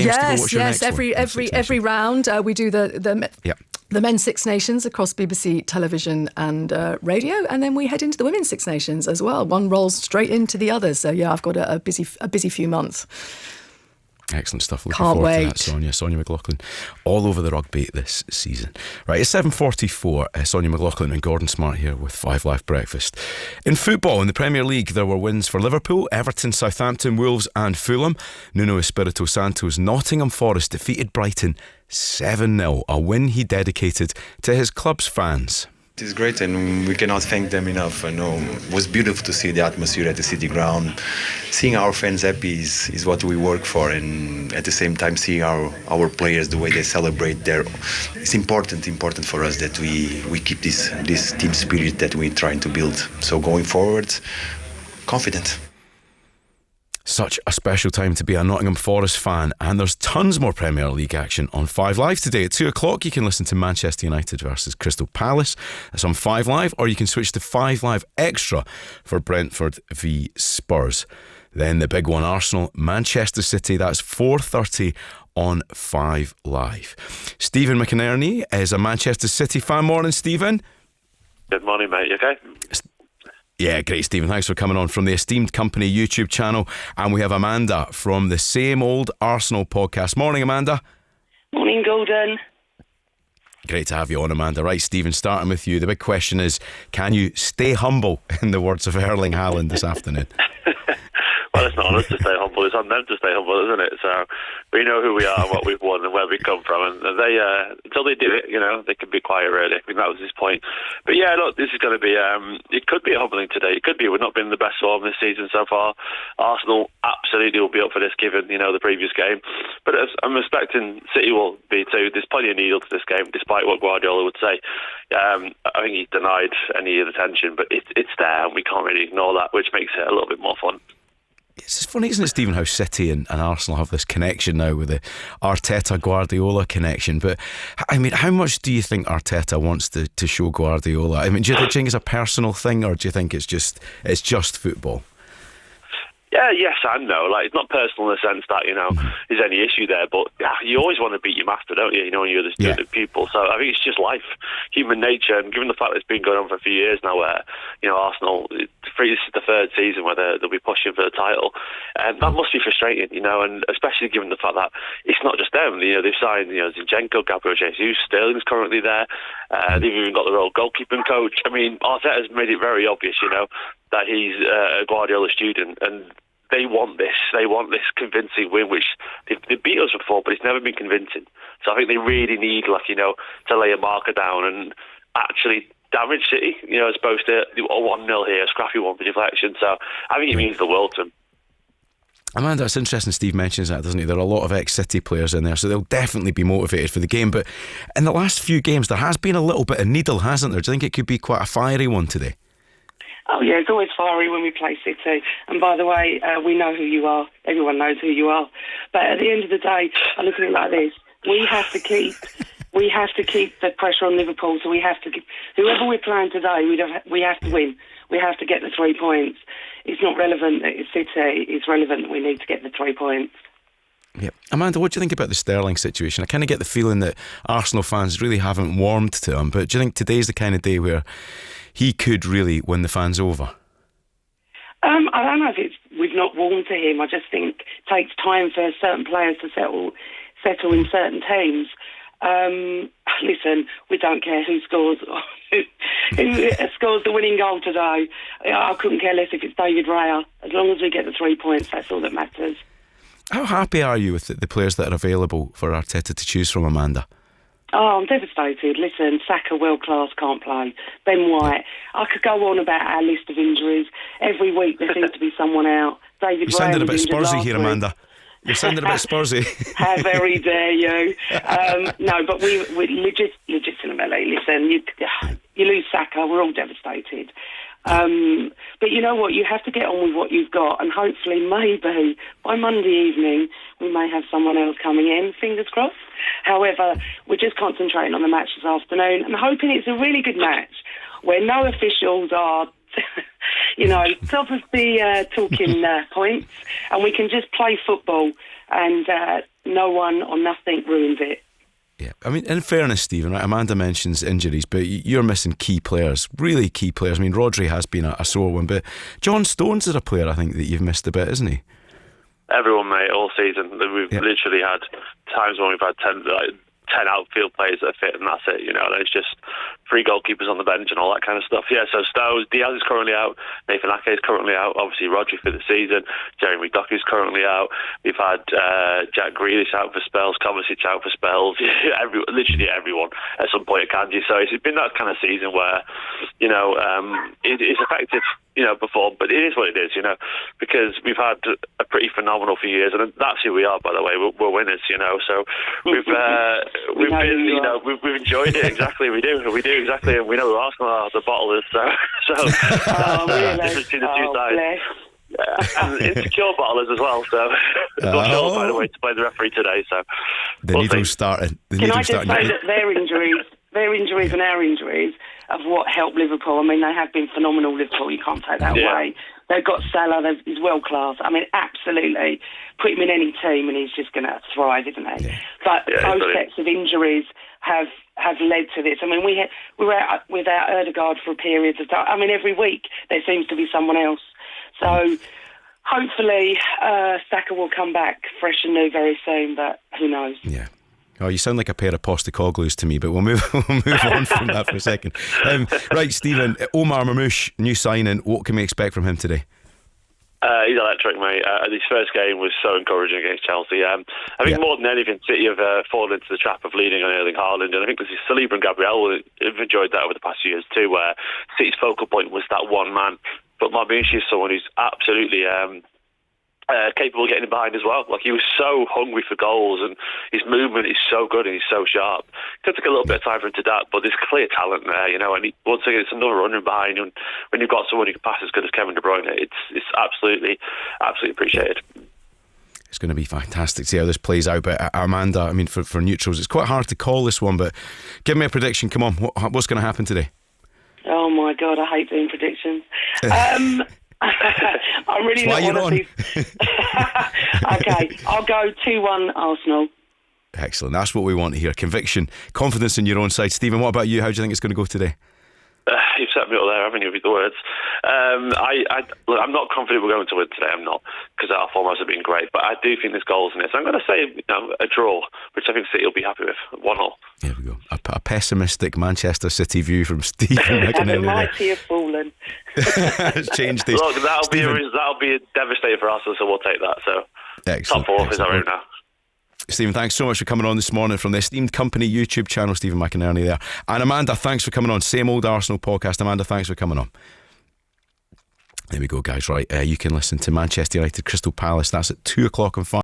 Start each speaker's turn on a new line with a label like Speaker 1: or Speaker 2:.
Speaker 1: games to go? What's your
Speaker 2: Yes.
Speaker 1: next one?
Speaker 2: Every round we do the men's Six Nations across BBC television and radio, and then we head into the women's Six Nations as well. One rolls straight into the other. So yeah, I've got a busy few months.
Speaker 1: Excellent stuff. Looking
Speaker 2: Can't
Speaker 1: forward
Speaker 2: wait.
Speaker 1: to that, Sonia McLaughlin, all over the rugby this season. Right, it's 7:44. Sonia McLaughlin and Gordon Smart here with Five Live Breakfast. In football, in the Premier League, there were wins for Liverpool, Everton, Southampton, Wolves and Fulham. Nuno Espirito Santo's Nottingham Forest defeated Brighton 7-0, a win he dedicated to his club's fans.
Speaker 3: It is great, and we cannot thank them enough. It was beautiful to see the atmosphere at the City Ground. Seeing our fans happy is what we work for, and at the same time seeing our players, the way they celebrate it's important for us that we keep this team spirit that we're trying to build. So going forward, confident.
Speaker 1: Such a special time to be a Nottingham Forest fan, and there's tons more Premier League action on 5 Live today. At 2 o'clock you can listen to Manchester United versus Crystal Palace. That's on 5 Live, or you can switch to 5 Live Extra for Brentford v Spurs. Then the big one, Arsenal, Manchester City, that's 4:30 on 5 Live. Stephen McInerney is a Manchester City fan. Morning, Stephen.
Speaker 4: Good morning, mate. You okay?
Speaker 1: Yeah, great, Stephen. Thanks for coming on from the Esteemed Company YouTube channel. And we have Amanda from the Same Old Arsenal podcast. Morning, Amanda.
Speaker 5: Morning, Gordon.
Speaker 1: Great to have you on, Amanda. Right, Stephen, starting with you. The big question is, can you stay humble, in the words of Erling Haaland this afternoon?
Speaker 4: Well, it's not on us to stay humble. It's on them to stay humble, isn't it? So we know who we are, what we've won, and where we come from. And they, until they do it, they can be quiet, really. I think that was his point. But yeah, look, this is going to be, it could be a humbling today. It could be. We've not been in the best form this season so far. Arsenal absolutely will be up for this, given, the previous game. But I'm expecting City will be too. There's plenty of needle to this game, despite what Guardiola would say. I think he's denied any of the tension, but it's there, and we can't really ignore that, which makes it a little bit more fun.
Speaker 1: It's funny, isn't it, Stephen, how City and Arsenal have this connection now with the Arteta-Guardiola connection. But, I mean, how much do you think Arteta wants to show Guardiola? I mean, do you think it's a personal thing, or do you think it's just football?
Speaker 4: Yeah, yes and no. It's not personal in the sense that, there's any issue there, but you always want to beat your master, don't you? When you're the student pupil. So I think it's just life, human nature, and given the fact that it's been going on for a few years now where, Arsenal, this is the third season where they'll be pushing for the title, and that must be frustrating, and especially given the fact that it's not just them. They've signed, Zinchenko, Gabriel Jesus, Sterling's currently there. They've even got their old goalkeeping coach. I mean, Arteta's made it very obvious, that he's a Guardiola student, and they want this. They want this convincing win, which they beat us before, but it's never been convincing. So I think they really need, to lay a marker down and actually damage City, as opposed to a 1-0 here, a scrappy one for deflection. So I think it means the world to them.
Speaker 1: Amanda, it's interesting Steve mentions that, doesn't he? There are a lot of ex-City players in there, so they'll definitely be motivated for the game. But in the last few games, there has been a little bit of needle, hasn't there? Do you think it could be quite a fiery one today?
Speaker 5: Oh, yeah, it's always fiery when we play City. And by the way, we know who you are. Everyone knows who you are. But at the end of the day, I look at it like this. We have to keep the pressure on Liverpool. So we have to, whoever we're playing today, we have to win. We have to get the 3 points. It's not relevant that it's City. It's relevant that we need to get the 3 points.
Speaker 1: Yeah. Amanda, what do you think about the Sterling situation? I kind of get the feeling that Arsenal fans really haven't warmed to him, but do you think today's the kind of day where he could really win the fans over?
Speaker 5: I don't know if we've not warmed to him. I just think it takes time for certain players to settle in certain teams. Listen, we don't care who scores who scores the winning goal today. I couldn't care less if it's David Raya. As long as we get the 3 points, that's all that matters.
Speaker 1: How happy are you with the players that are available for Arteta to choose from, Amanda?
Speaker 5: Oh, I'm devastated. Listen, Saka, world class, can't play. Ben White. I could go on about our list of injuries. Every week there seems to be someone out. David
Speaker 1: You're sounding a bit Spursy here,
Speaker 5: week.
Speaker 1: Amanda. You're sounding a bit Spursy.
Speaker 5: How very dare you. No, but we legitimately, listen, you lose Saka, we're all devastated. But you know what, you have to get on with what you've got, and hopefully maybe by Monday evening we may have someone else coming in, fingers crossed. However, we're just concentrating on the match this afternoon and hoping it's a really good match where no officials are top of the talking points, and we can just play football, and no one or nothing ruins it.
Speaker 1: Yeah, I mean, in fairness, Stephen, right, Amanda mentions injuries, but you're missing key players, really key players. I mean, Rodri has been a sore one, but John Stones is a player I think that you've missed a bit, isn't he?
Speaker 4: Everyone, mate, all season. We've literally had times when we've had 10 outfield players that are fit, and that's it, and it's just 3 goalkeepers on the bench and all that kind of stuff. Yeah, so Stones, Diaz is currently out, Nathan Ake is currently out, obviously Rodri for the season, Jeremy Doku is currently out, we've had Jack Grealish out for spells, Kovacic out for spells, literally everyone at some point at Kanji. So it's been that kind of season where, it's effective, before, but it is what it is, because we've had a pretty phenomenal few years, and that's who we are, by the way. We're winners, so we've been, we've enjoyed it. Exactly, we do exactly, and we know who Arsenal are, the bottlers. So
Speaker 5: really?
Speaker 4: Difference between the two sides. And insecure bottlers as well. So not sure, by the way, to play the referee today. So
Speaker 1: they need them starting.
Speaker 5: Can I just say that their injuries and our injuries of what helped Liverpool. I mean, they have been phenomenal, Liverpool. You can't take that away. They've got Salah. He's world class. I mean, absolutely. Put him in any team and he's just going to thrive, isn't he? Yeah. But those sets of injuries have led to this. I mean, we were out without Ødegaard for periods of time. I mean, every week there seems to be someone else. So hopefully Saka will come back fresh and new very soon, but who knows?
Speaker 1: Yeah. Oh, you sound like a pair of Postecoglou's to me, but we'll move on from that for a second. Right, Stephen, Omar Marmoush, new signing. What can we expect from him today?
Speaker 4: He's electric, mate. His first game was so encouraging against Chelsea. I think more than anything, City have fallen into the trap of leading on Erling Haaland, and I think Saliba and Gabriel have enjoyed that over the past few years too, where City's focal point was that one man. But Marmoush is someone who's absolutely capable of getting behind as well. Like, he was so hungry for goals, and his movement is so good and he's so sharp. It took a little bit of time for him to adapt, but there's clear talent there, and once again, it's another running behind, and when you've got someone who can pass as good as Kevin De Bruyne, it's absolutely appreciated.
Speaker 1: It's going to be fantastic to see how this plays out. But Amanda, I mean, for neutrals, it's quite hard to call this one, but give me a prediction. Come on, what's going to happen today?
Speaker 5: Oh my God, I hate doing predictions. I'm really not one of these. Okay, I'll go 2-1 Arsenal.
Speaker 1: Excellent. That's what we want to hear. Conviction, confidence in your own side. Stephen, what about you? How do you think it's going to go today?
Speaker 4: You've set me up there, haven't you, with the words? I'm not confident we're going to win today. I'm not, because our form hasn't been great. But I do think there's goals in it. So I'm going to say a draw, which I think City will be happy with. 1-1.
Speaker 1: There we go. A pessimistic Manchester City view from Stephen McInerney.
Speaker 5: The mighty have fallen.
Speaker 1: It's changed these.
Speaker 4: Look, that'll be devastating for us, so we'll take that. So
Speaker 1: excellent.
Speaker 4: Top 4 is our route now.
Speaker 1: Stephen, thanks so much for coming on this morning from the Esteemed Company YouTube channel. Stephen McInerney there. And Amanda, thanks for coming on. Same Old Arsenal podcast. Amanda, thanks for coming on. There we go, guys. Right, you can listen to Manchester United Crystal Palace. That's at 2 o'clock on 5.